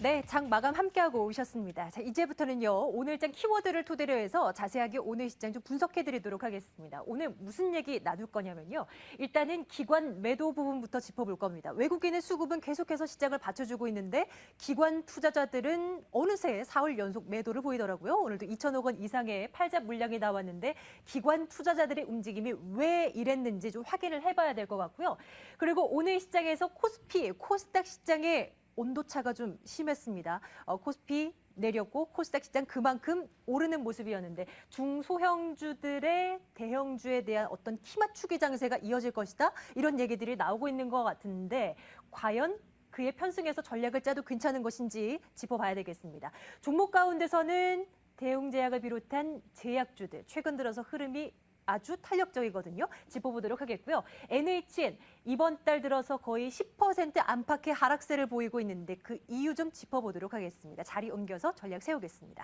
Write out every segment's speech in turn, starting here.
네, 장 마감 함께하고 오셨습니다. 자, 이제부터는요, 오늘장 키워드를 토대로 해서 자세하게 오늘 시장 좀 분석해드리도록 하겠습니다. 오늘 무슨 얘기 나눌 거냐면요. 일단은 기관 매도 부분부터 짚어볼 겁니다. 외국인의 수급은 계속해서 시장을 받쳐주고 있는데 기관 투자자들은 어느새 4월 연속 매도를 보이더라고요. 오늘도 2천억 원 이상의 팔자 물량이 나왔는데 기관 투자자들의 움직임이 왜 이랬는지 좀 확인을 해봐야 될 것 같고요. 그리고 오늘 시장에서 코스피, 코스닥 시장의 온도차가 좀 심했습니다. 코스피 내렸고 코스닥 시장 그만큼 오르는 모습이었는데 중소형주들의 대형주에 대한 어떤 키 맞추기 장세가 이어질 것이다. 이런 얘기들이 나오고 있는 것 같은데 과연 그의 편승해서 전략을 짜도 괜찮은 것인지 짚어봐야 되겠습니다. 종목 가운데서는 대웅제약을 비롯한 제약주들 최근 들어서 흐름이 아주 탄력적이거든요. 짚어보도록 하겠고요. NHN 이번 달 들어서 거의 10% 안팎의 하락세를 보이고 있는데 그 이유 좀 짚어보도록 하겠습니다. 자리 옮겨서 전략 세우겠습니다.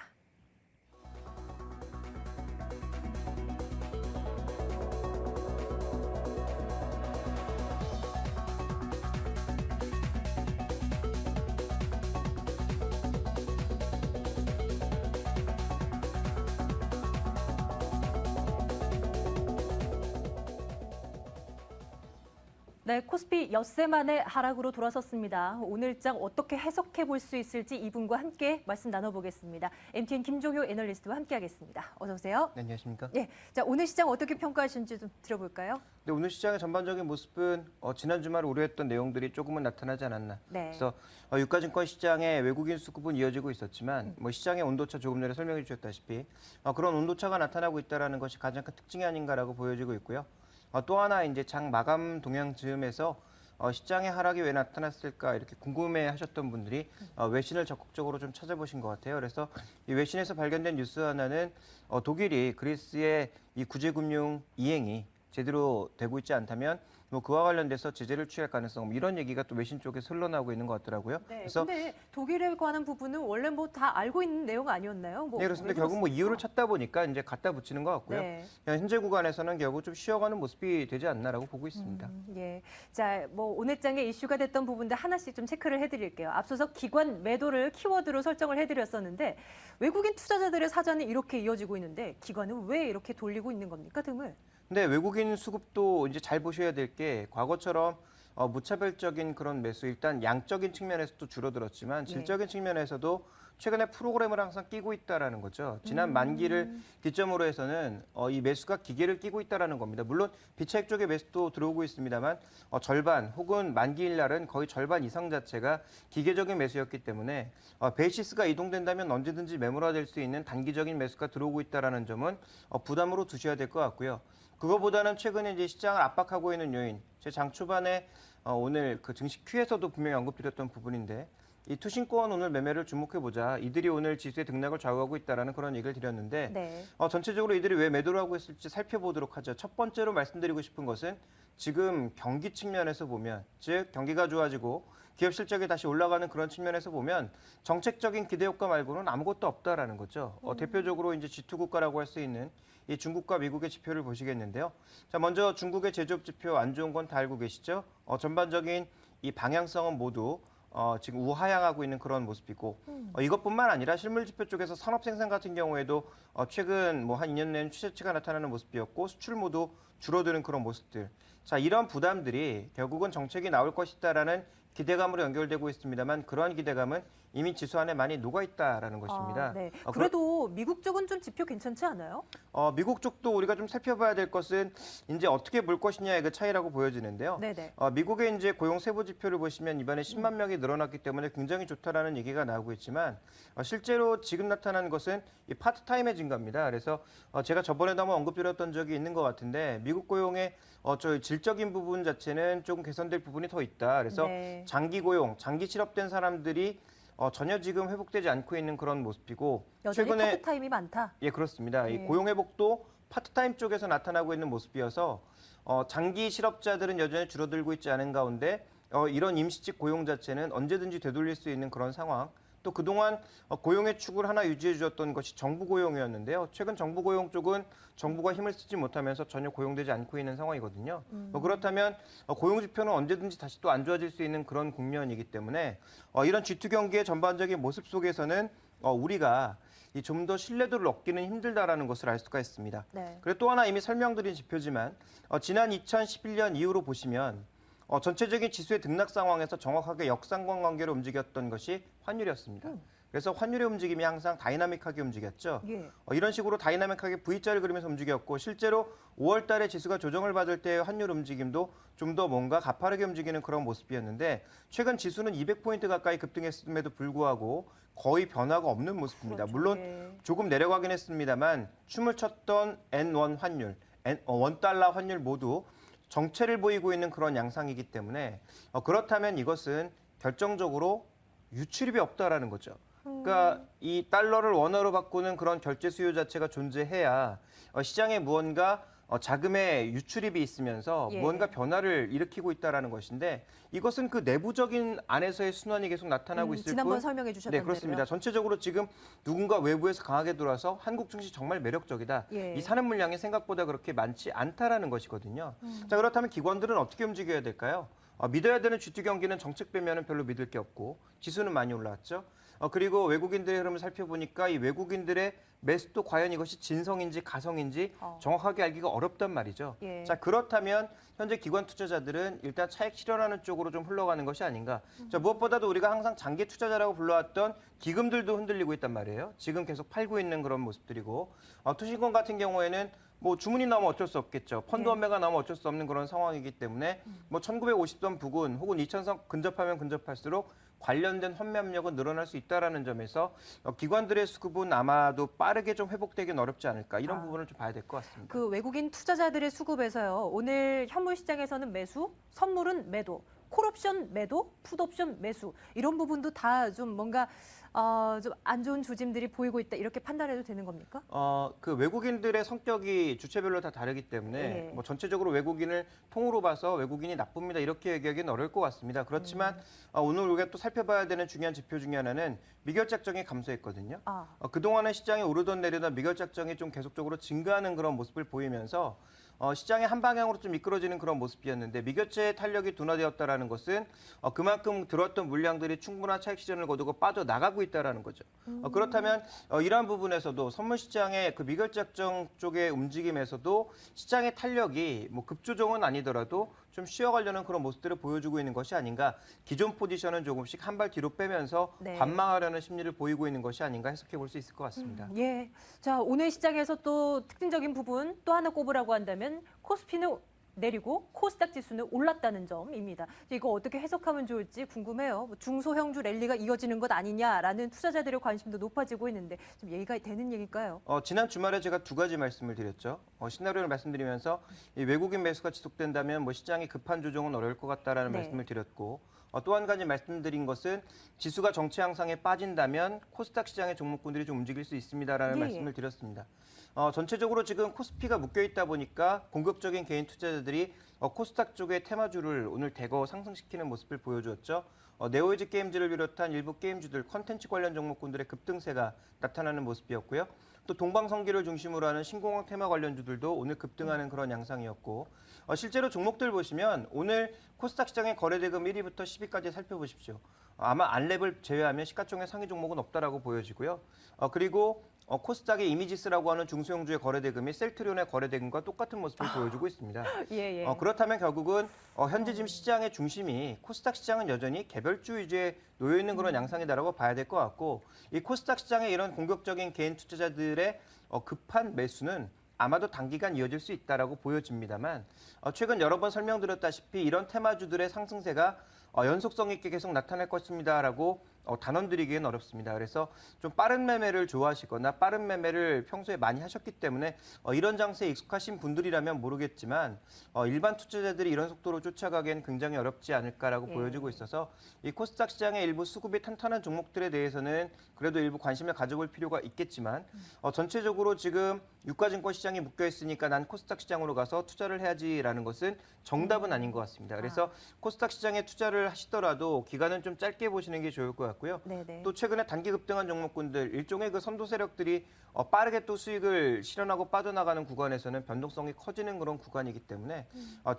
네, 코스피 엿새 만에 하락으로 돌아섰습니다. 오늘장 어떻게 해석해 볼 수 있을지 이분과 함께 말씀 나눠보겠습니다. MTN 김종효 애널리스트와 함께하겠습니다. 어서 오세요. 네, 안녕하십니까? 네, 자 오늘 시장 어떻게 평가하시는지 좀 들어볼까요? 네, 오늘 시장의 전반적인 모습은 지난 주말 우려했던 내용들이 조금은 나타나지 않았나. 네. 그래서 유가증권 시장의 외국인 수급은 이어지고 있었지만 시장의 온도차 조금 전에 설명해 주셨다시피 그런 온도차가 나타나고 있다는 것이 가장 큰 특징이 아닌가라고 보여지고 있고요. 또 하나 이제 장 마감 동향 즈음에서 시장의 하락이 왜 나타났을까 이렇게 궁금해하셨던 분들이 외신을 적극적으로 좀 찾아보신 것 같아요. 그래서 이 외신에서 발견된 뉴스 하나는 독일이 그리스의 이 구제금융 이행이 제대로 되고 있지 않다면 그와 관련돼서 제재를 취할 가능성 이런 얘기가 또 외신 쪽에서 흘러나오고 있는 것 같더라고요. 네, 그래서 근데 독일에 관한 부분은 원래 뭐 다 알고 있는 내용 아니었나요? 네, 그렇습니다. 결국 이유를 찾다 보니까 이제 갖다 붙이는 것 같고요. 네. 현재 구간에서는 결국 좀 쉬어가는 모습이 되지 않나라고 보고 있습니다. 예. 자, 뭐 오늘장에 이슈가 됐던 부분들 하나씩 좀 체크를 해드릴게요. 앞서서 기관 매도를 키워드로 설정을 해드렸었는데 외국인 투자자들의 사전이 이렇게 이어지고 있는데 기관은 왜 이렇게 돌리고 있는 겁니까, 등을? 근데 외국인 수급도 이제 잘 보셔야 될 게 과거처럼 무차별적인 그런 매수 일단 양적인 측면에서도 줄어들었지만 질적인 측면에서도 최근에 프로그램을 항상 끼고 있다라는 거죠. 지난 만기를 기점으로 해서는 이 매수가 기계를 끼고 있다라는 겁니다. 물론 비차익 쪽에 매수도 들어오고 있습니다만 절반 혹은 만기일 날은 거의 절반 이상 자체가 기계적인 매수였기 때문에 베이시스가 이동된다면 언제든지 매물화될 수 있는 단기적인 매수가 들어오고 있다라는 점은 부담으로 두셔야 될 것 같고요. 그거보다는 최근에 이제 시장을 압박하고 있는 요인, 제 장 초반에 오늘 그 증시 큐에서도 분명히 언급드렸던 부분인데 이 투신권 오늘 매매를 주목해보자. 이들이 오늘 지수의 등락을 좌우하고 있다는 그런 얘기를 드렸는데 네. 전체적으로 이들이 왜 매도를 하고 있을지 살펴보도록 하죠. 첫 번째로 말씀드리고 싶은 것은 지금 경기 측면에서 보면, 즉 경기가 좋아지고 기업 실적이 다시 올라가는 그런 측면에서 보면 정책적인 기대 효과 말고는 아무것도 없다라는 거죠. 대표적으로 이제 G2 국가라고 할 수 있는 이 중국과 미국의 지표를 보시겠는데요. 자, 먼저 중국의 제조업 지표 안 좋은 건 다 알고 계시죠? 전반적인 이 방향성은 모두 지금 우하향하고 있는 그런 모습이고 이것뿐만 아니라 실물 지표 쪽에서 산업 생산 같은 경우에도 최근 뭐 한 2년 내는 추세치가 나타나는 모습이었고 수출 모두 줄어드는 그런 모습들. 자, 이런 부담들이 결국은 정책이 나올 것이다라는 기대감으로 연결되고 있습니다만 그러한 기대감은 이미 지수 안에 많이 녹아있다라는 것입니다. 네. 그래도 미국 쪽은 좀 지표 괜찮지 않아요? 미국 쪽도 우리가 좀 살펴봐야 될 것은 이제 어떻게 볼 것이냐의 그 차이라고 보여지는데요. 네네. 미국의 이제 고용 세부 지표를 보시면 이번에 10만 명이 늘어났기 때문에 굉장히 좋다라는 얘기가 나오고 있지만 실제로 지금 나타난 것은 이 파트타임의 증가입니다. 그래서 제가 저번에도 한번 언급드렸던 적이 있는 것 같은데 미국 고용의 저 질적인 부분 자체는 조금 개선될 부분이 더 있다. 그래서 네. 장기 고용, 장기 실업된 사람들이 전혀 지금 회복되지 않고 있는 그런 모습이고 여전히 최근에 파트타임이 많다. 예, 그렇습니다. 네. 이 고용 회복도 파트타임 쪽에서 나타나고 있는 모습이어서 장기 실업자들은 여전히 줄어들고 있지 않은 가운데 이런 임시직 고용 자체는 언제든지 되돌릴 수 있는 그런 상황. 또 그동안 고용의 축을 하나 유지해 주었던 것이 정부 고용이었는데요. 최근 정부 고용 쪽은 정부가 힘을 쓰지 못하면서 전혀 고용되지 않고 있는 상황이거든요. 그렇다면 고용 지표는 언제든지 다시 또 안 좋아질 수 있는 그런 국면이기 때문에 이런 G2 경기의 전반적인 모습 속에서는 우리가 좀 더 신뢰도를 얻기는 힘들다라는 것을 알 수가 있습니다. 네. 그리고 또 하나 이미 설명드린 지표지만 지난 2011년 이후로 보시면 전체적인 지수의 등락 상황에서 정확하게 역상관 관계로 움직였던 것이 환율이었습니다. 그래서 환율의 움직임이 항상 다이나믹하게 움직였죠. 예. 이런 식으로 다이나믹하게 V자를 그리면서 움직였고 실제로 5월 달에 지수가 조정을 받을 때의 환율 움직임도 좀 더 뭔가 가파르게 움직이는 그런 모습이었는데 최근 지수는 200포인트 가까이 급등했음에도 불구하고 거의 변화가 없는 모습입니다. 그렇죠. 물론 예. 조금 내려가긴 했습니다만 춤을 췄던 N1 환율, 원달러 환율 모두 정체를 보이고 있는 그런 양상이기 때문에 그렇다면 이것은 결정적으로 유출입이 없다라는 거죠. 그러니까 이 달러를 원화로 바꾸는 그런 결제 수요 자체가 존재해야 시장에 무언가 자금의 유출입이 있으면서 예. 무언가 변화를 일으키고 있다라는 것인데 이것은 그 내부적인 안에서의 순환이 계속 나타나고 있을 지난번 뿐 설명해 주셨던 네, 그렇습니다. 대로요. 전체적으로 지금 누군가 외부에서 강하게 들어와서 한국 증시 정말 매력적이다. 예. 이 사는 물량이 생각보다 그렇게 많지 않다라는 것이거든요. 자, 그렇다면 기관들은 어떻게 움직여야 될까요? 믿어야 되는 G2 경기는 정책 빼면은 별로 믿을 게 없고 지수는 많이 올라왔죠. 그리고 외국인들의 흐름을 살펴보니까 이 외국인들의 매수도 과연 이것이 진성인지 가성인지 정확하게 알기가 어렵단 말이죠. 예. 자, 그렇다면 현재 기관 투자자들은 일단 차익 실현하는 쪽으로 좀 흘러가는 것이 아닌가. 자, 무엇보다도 우리가 항상 장기 투자자라고 불러왔던 기금들도 흔들리고 있단 말이에요. 지금 계속 팔고 있는 그런 모습들이고 투신권 같은 경우에는 뭐 주문이 나오면 어쩔 수 없겠죠. 펀드 예. 원매가 나오면 어쩔 수 없는 그런 상황이기 때문에 뭐 1950선 부근 혹은 2000선 근접하면 근접할수록 관련된 환매 압력은 늘어날 수 있다라는 점에서 기관들의 수급은 아마도 빠르게 좀 회복되긴 어렵지 않을까 이런 부분을 좀 봐야 될 것 같습니다. 그 외국인 투자자들의 수급에서요. 오늘 현물 시장에서는 매수, 선물은 매도, 콜옵션 매도, 풋옵션 매수 이런 부분도 다 좀 뭔가 좀 안 좋은 조짐들이 보이고 있다 이렇게 판단해도 되는 겁니까? 그 외국인들의 성격이 주체별로 다 다르기 때문에 예. 뭐 전체적으로 외국인을 통으로 봐서 외국인이 나쁩니다 이렇게 얘기하기는 어려울 것 같습니다. 그렇지만 오늘 우리가 또 살펴봐야 되는 중요한 지표 중에 하나는 미결작정이 감소했거든요. 그동안의 시장이 오르던 내리던 미결작정이 좀 계속적으로 증가하는 그런 모습을 보이면서 시장의 한 방향으로 좀 이끌어지는 그런 모습이었는데 미결제 탄력이 둔화되었다라는 것은 그만큼 들어왔던 물량들이 충분한 차익 실현을 거두고 빠져나가고 있다라는 거죠. 그렇다면 이러한 부분에서도 선물 시장의 그 미결작정 쪽의 움직임에서도 시장의 탄력이 뭐 급조정은 아니더라도 좀 쉬어가려는 그런 모습들을 보여주고 있는 것이 아닌가. 기존 포지션은 조금씩 한 발 뒤로 빼면서 네. 관망하려는 심리를 보이고 있는 것이 아닌가 해석해 볼 수 있을 것 같습니다. 예. 자, 오늘 시장에서 또 특징적인 부분 또 하나 꼽으라고 한다면 코스피는 내리고 코스닥 지수는 올랐다는 점입니다. 이거 어떻게 해석하면 좋을지 궁금해요. 뭐 중소형주 랠리가 이어지는 것 아니냐라는 투자자들의 관심도 높아지고 있는데 좀 얘기가 되는 얘기일까요? 지난 주말에 제가 두 가지 말씀을 드렸죠. 시나리오를 말씀드리면서 이 외국인 매수가 지속된다면 뭐 시장이 급한 조정은 어려울 것 같다라는 네. 말씀을 드렸고 또 한 가지 말씀드린 것은 지수가 정체 향상에 빠진다면 코스닥 시장의 종목군들이 좀 움직일 수 있습니다라는 예, 말씀을 드렸습니다. 전체적으로 지금 코스피가 묶여 있다 보니까 공격적인 개인 투자자들이 코스닥 쪽의 테마주를 오늘 대거 상승시키는 모습을 보여주었죠. 네오이즈 게임즈를 비롯한 일부 게임주들, 컨텐츠 관련 종목군들의 급등세가 나타나는 모습이었고요. 또 동방성기를 중심으로 하는 신공항 테마 관련주들도 오늘 급등하는 그런 양상이었고 실제로 종목들 보시면 오늘 코스닥 시장의 거래대금 1위부터 10위까지 살펴보십시오. 아마 안랩을 제외하면 시가총액 상위 종목은 없다라고 보여지고요. 그리고 코스닥의 이미지스라고 하는 중소형주의 거래대금이 셀트리온의 거래대금과 똑같은 모습을 보여주고 있습니다. 예, 예. 그렇다면 결국은 현재 지금 시장의 중심이 코스닥 시장은 여전히 개별주 위주에 놓여 있는 그런 양상이다라고 봐야 될 것 같고 이 코스닥 시장의 이런 공격적인 개인 투자자들의 급한 매수는 아마도 단기간 이어질 수 있다라고 보여집니다만 최근 여러 번 설명드렸다시피 이런 테마주들의 상승세가 연속성 있게 계속 나타날 것입니다라고 단언드리기는 어렵습니다. 그래서 좀 빠른 매매를 좋아하시거나 빠른 매매를 평소에 많이 하셨기 때문에 이런 장세에 익숙하신 분들이라면 모르겠지만 일반 투자자들이 이런 속도로 쫓아가기엔 굉장히 어렵지 않을까라고 예. 보여지고 있어서 이 코스닥 시장의 일부 수급이 탄탄한 종목들에 대해서는 그래도 일부 관심을 가져볼 필요가 있겠지만 전체적으로 지금 유가증권 시장이 묶여 있으니까 난 코스닥 시장으로 가서 투자를 해야지라는 것은 정답은 아닌 것 같습니다. 그래서 코스닥 시장에 투자를 하시더라도 기간은 좀 짧게 보시는 게 좋을 것 같고 같고요. 네네. 또 최근에 단기 급등한 종목군들 일종의 그 선도 세력들이 빠르게 또 수익을 실현하고 빠져나가는 구간에서는 변동성이 커지는 그런 구간이기 때문에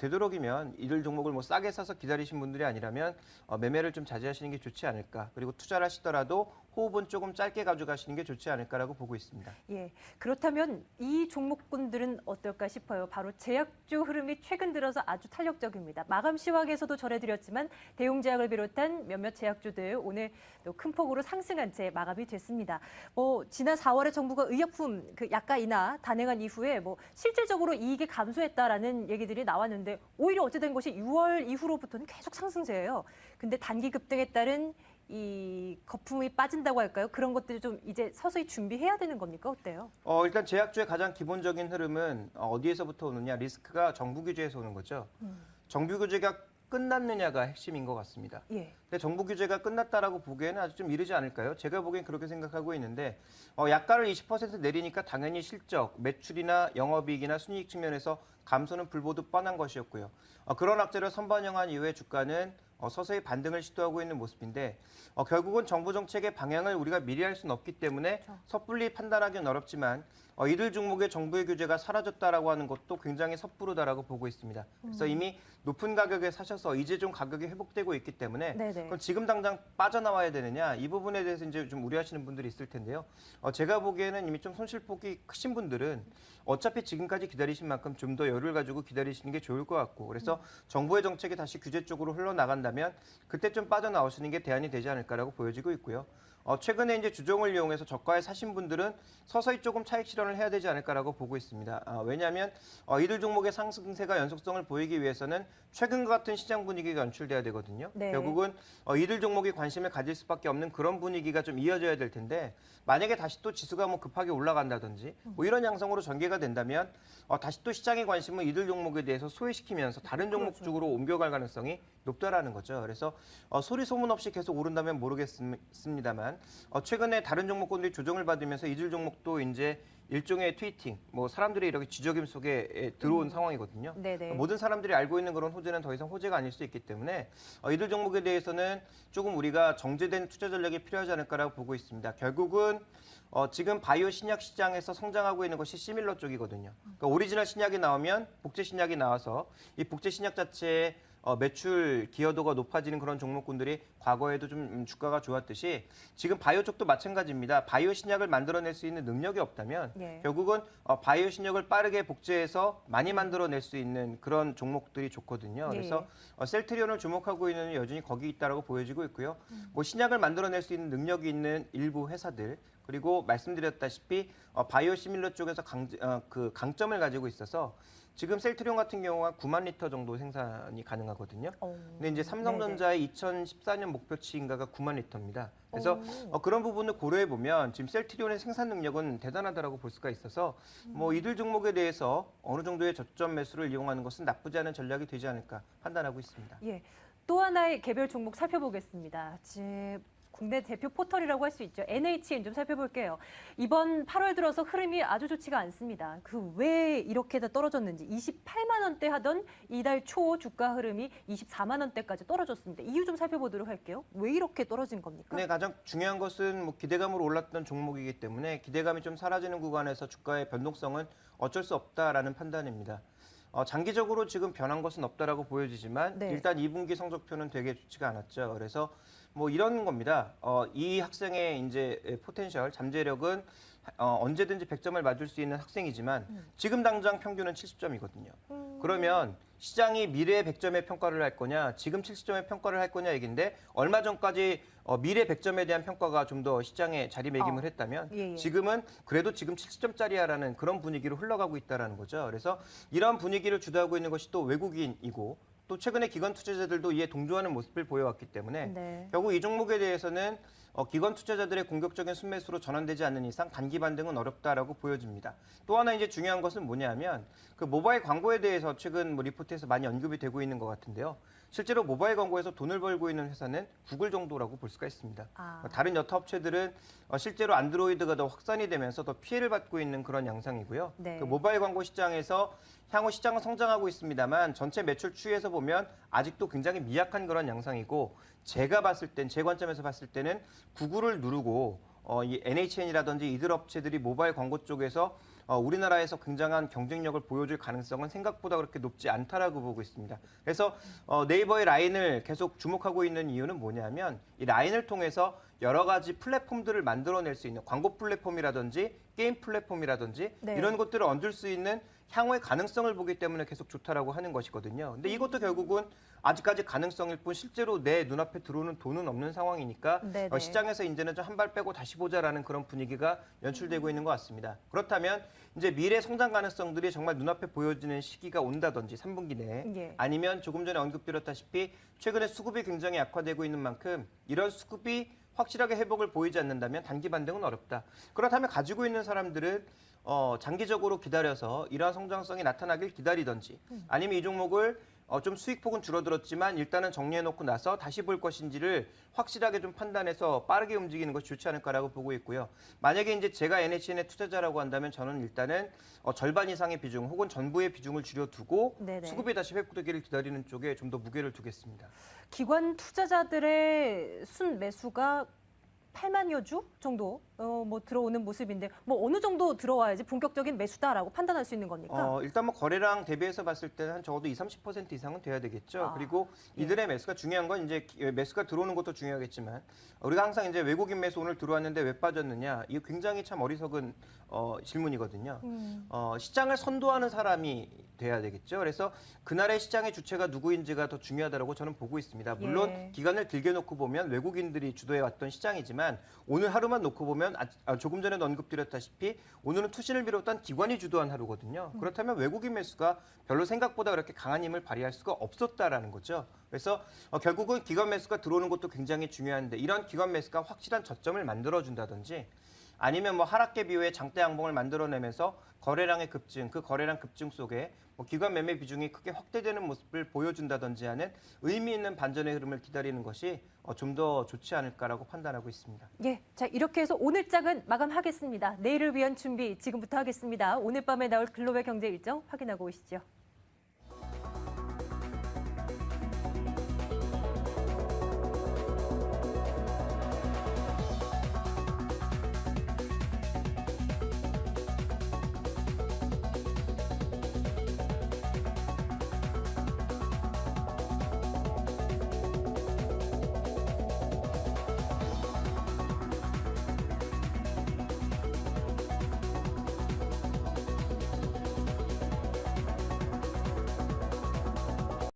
되도록이면 이들 종목을 뭐 싸게 사서 기다리신 분들이 아니라면 매매를 좀 자제하시는 게 좋지 않을까. 그리고 투자를 하시더라도 호흡은 조금 짧게 가져가시는 게 좋지 않을까라고 보고 있습니다. 예, 그렇다면 이 종목군들은 어떨까 싶어요. 바로 제약주 흐름이 최근 들어서 아주 탄력적입니다. 마감 시황에서도 전해드렸지만 대웅제약을 비롯한 몇몇 제약주들 오늘 또 큰 폭으로 상승한 채 마감이 됐습니다. 지난 4월에 정부가 의약품 그 약가 인하 단행한 이후에 실질적으로 이익이 감소했다라는 얘기들이 나왔는데 오히려 어찌된 것이 6월 이후로부터는 계속 상승세예요. 근데 단기 급등에 따른 이 거품이 빠진다고 할까요? 그런 것들이 좀 이제 서서히 준비해야 되는 겁니까? 어때요? 일단 제약주의 가장 기본적인 흐름은 어디에서부터 오느냐, 리스크가 정부 규제에서 오는 거죠. 정부 규제가 끝났느냐가 핵심인 것 같습니다. 예. 근데 정부 규제가 끝났다라고 보기에는 아직 좀 이르지 않을까요? 제가 보기엔 그렇게 생각하고 있는데 약가를 20% 내리니까 당연히 실적, 매출이나 영업이익이나 순이익 측면에서 감소는 불보듯 뻔한 것이었고요. 그런 악재를 선반영한 이후에 주가는 서서히 반등을 시도하고 있는 모습인데 결국은 정부 정책의 방향을 우리가 미리 할 수는 없기 때문에 그렇죠. 섣불리 판단하기는 어렵지만 이들 종목의 정부의 규제가 사라졌다라고 하는 것도 굉장히 섣부르다라고 보고 있습니다. 그래서 이미 높은 가격에 사셔서 이제 좀 가격이 회복되고 있기 때문에 네네. 그럼 지금 당장 빠져나와야 되느냐 이 부분에 대해서 이제 좀 우려하시는 분들이 있을 텐데요. 제가 보기에는 이미 좀 손실폭이 크신 분들은 어차피 지금까지 기다리신 만큼 좀 더 여유를 가지고 기다리시는 게 좋을 것 같고 그래서 정부의 정책이 다시 규제 쪽으로 흘러나간다면 그때 좀 빠져나오시는 게 대안이 되지 않을까라고 보여지고 있고요. 최근에 이제 주종을 이용해서 저가에 사신 분들은 서서히 조금 차익 실현을 해야 되지 않을까라고 보고 있습니다. 왜냐하면 이들 종목의 상승세가 연속성을 보이기 위해서는 최근과 같은 시장 분위기가 연출돼야 되거든요. 네. 결국은 이들 종목이 관심을 가질 수밖에 없는 그런 분위기가 좀 이어져야 될 텐데 만약에 다시 또 지수가 급하게 올라간다든지 이런 양상으로 전개가 된다면 다시 또 시장의 관심은 이들 종목에 대해서 소외시키면서 다른 종목 그렇죠. 쪽으로 옮겨갈 가능성이 높다라는 거죠. 그래서 소리 소문 없이 계속 오른다면 모르겠습니다만 최근에 다른 종목군들이 조정을 받으면서 이들 종목도 이제 일종의 트위팅, 사람들이 이렇게 쥐저김 속에 들어온 상황이거든요. 네네. 모든 사람들이 알고 있는 그런 호재는 더 이상 호재가 아닐 수 있기 때문에 이들 종목에 대해서는 조금 우리가 정제된 투자 전략이 필요하지 않을까라고 보고 있습니다. 결국은 지금 바이오 신약 시장에서 성장하고 있는 것이 시밀러 쪽이거든요. 그러니까 오리지널 신약이 나오면 복제 신약이 나와서 이 복제 신약 자체의 매출 기여도가 높아지는 그런 종목군들이 과거에도 좀 주가가 좋았듯이 지금 바이오 쪽도 마찬가지입니다. 바이오 신약을 만들어낼 수 있는 능력이 없다면 예. 결국은 바이오 신약을 빠르게 복제해서 많이 만들어낼 수 있는 그런 종목들이 좋거든요. 그래서 셀트리온을 주목하고 있는 여전히 거기 있다라고 보여지고 있고요. 신약을 만들어낼 수 있는 능력이 있는 일부 회사들 그리고 말씀드렸다시피 바이오 시밀러 쪽에서 강점을 가지고 있어서 지금 셀트리온 같은 경우가 9만 리터 정도 생산이 가능하거든요. 근데 이제 삼성전자의 2014년 목표치인가가 9만 리터입니다. 그래서 그런 부분을 고려해 보면 지금 셀트리온의 생산 능력은 대단하다라고 볼 수가 있어서 이들 종목에 대해서 어느 정도의 저점 매수를 이용하는 것은 나쁘지 않은 전략이 되지 않을까 판단하고 있습니다. 예. 또 하나의 개별 종목 살펴보겠습니다. 국내 대표 포털이라고 할 수 있죠. NHN 좀 살펴볼게요. 이번 8월 들어서 흐름이 아주 좋지가 않습니다. 왜 이렇게 다 떨어졌는지 28만 원대 하던 이달 초 주가 흐름이 24만 원대까지 떨어졌습니다. 이유 좀 살펴보도록 할게요. 왜 이렇게 떨어진 겁니까? 네, 가장 중요한 것은 기대감으로 올랐던 종목이기 때문에 기대감이 좀 사라지는 구간에서 주가의 변동성은 어쩔 수 없다라는 판단입니다. 장기적으로 지금 변한 것은 없다라고 보여지지만 네. 일단 2분기 성적표는 되게 좋지가 않았죠. 그래서 이런 겁니다. 이 학생의 이제 포텐셜 잠재력은 언제든지 100점을 맞을 수 있는 학생이지만 지금 당장 평균은 70점이거든요. 그러면 시장이 미래 100점의 평가를 할 거냐, 지금 70점의 평가를 할 거냐 얘기인데 얼마 전까지 미래 100점에 대한 평가가 좀 더 시장에 자리매김을 했다면 예. 지금은 그래도 지금 70점짜리야라는 그런 분위기로 흘러가고 있다는 거죠. 그래서 이런 분위기를 주도하고 있는 것이 또 외국인이고 또 최근에 기관 투자자들도 이에 동조하는 모습을 보여왔기 때문에 네. 결국 이 종목에 대해서는 기관 투자자들의 공격적인 순매수로 전환되지 않는 이상 단기 반등은 어렵다라고 보여집니다. 또 하나 이제 중요한 것은 뭐냐면 그 모바일 광고에 대해서 최근 리포트에서 많이 언급이 되고 있는 것 같은데요. 실제로 모바일 광고에서 돈을 벌고 있는 회사는 구글 정도라고 볼 수가 있습니다. 다른 여타 업체들은 실제로 안드로이드가 더 확산이 되면서 더 피해를 받고 있는 그런 양상이고요. 네. 그 모바일 광고 시장에서 향후 시장은 성장하고 있습니다만 전체 매출 추이에서 보면 아직도 굉장히 미약한 그런 양상이고 제가 봤을 땐, 제 관점에서 봤을 때는 구글을 누르고 이 NHN이라든지 이들 업체들이 모바일 광고 쪽에서 우리나라에서 굉장한 경쟁력을 보여줄 가능성은 생각보다 그렇게 높지 않다라고 보고 있습니다. 그래서 네이버의 라인을 계속 주목하고 있는 이유는 뭐냐면 이 라인을 통해서 여러 가지 플랫폼들을 만들어낼 수 있는 광고 플랫폼이라든지 게임 플랫폼이라든지 네. 이런 것들을 얹을 수 있는 향후의 가능성을 보기 때문에 계속 좋다라고 하는 것이거든요. 근데 이것도 결국은 아직까지 가능성일 뿐 실제로 내 눈앞에 들어오는 돈은 없는 상황이니까 네네. 시장에서 이제는 좀 한 발 빼고 다시 보자라는 그런 분위기가 연출되고 있는 것 같습니다. 그렇다면 이제 미래 성장 가능성들이 정말 눈앞에 보여지는 시기가 온다든지 3분기 내에 예. 아니면 조금 전에 언급드렸다시피 최근에 수급이 굉장히 악화되고 있는 만큼 이런 수급이 확실하게 회복을 보이지 않는다면 단기 반등은 어렵다. 그렇다면 가지고 있는 사람들은 장기적으로 기다려서 이러한 성장성이 나타나길 기다리든지 아니면 이 종목을 좀 수익폭은 줄어들었지만 일단은 정리해놓고 나서 다시 볼 것인지를 확실하게 좀 판단해서 빠르게 움직이는 것이 좋지 않을까라고 보고 있고요. 만약에 이제 제가 NHN의 투자자라고 한다면 저는 일단은 절반 이상의 비중 혹은 전부의 비중을 줄여두고 네네. 수급이 다시 회복되기를 기다리는 쪽에 좀 더 무게를 두겠습니다. 기관 투자자들의 순 매수가 8만여 주 정도 뭐 들어오는 모습인데 뭐 어느 정도 들어와야지 본격적인 매수다라고 판단할 수 있는 겁니까? 일단 뭐 거래량 대비해서 봤을 때는 한 적어도 20-30% 이상은 돼야 되겠죠. 그리고 예. 이들의 매수가 중요한 건 이제 매수가 들어오는 것도 중요하겠지만 우리가 항상 이제 외국인 매수 오늘 들어왔는데 왜 빠졌느냐 이거 굉장히 참 어리석은 질문이거든요. 시장을 선도하는 사람이 돼야 되겠죠. 그래서 그날의 시장의 주체가 누구인지가 더 중요하다고 저는 보고 있습니다. 물론 예. 기간을 길게 놓고 보면 외국인들이 주도해 왔던 시장이지만 오늘 하루만 놓고 보면 조금 전에도 언급드렸다시피 오늘은 투신을 비롯한 기관이 주도한 하루거든요. 그렇다면 외국인 매수가 별로 생각보다 그렇게 강한 힘을 발휘할 수가 없었다라는 거죠. 그래서 결국은 기관 매수가 들어오는 것도 굉장히 중요한데 이런 기관 매수가 확실한 저점을 만들어준다든지 아니면 뭐 하락갭 이후에 장대 양봉을 만들어내면서 거래량의 급증, 그 거래량 급증 속에 뭐 기관 매매 비중이 크게 확대되는 모습을 보여준다든지 하는 의미 있는 반전의 흐름을 기다리는 것이 좀 더 좋지 않을까라고 판단하고 있습니다. 예, 자 이렇게 해서 오늘 장은 마감하겠습니다. 내일을 위한 준비 지금부터 하겠습니다. 오늘 밤에 나올 글로벌 경제 일정 확인하고 오시죠.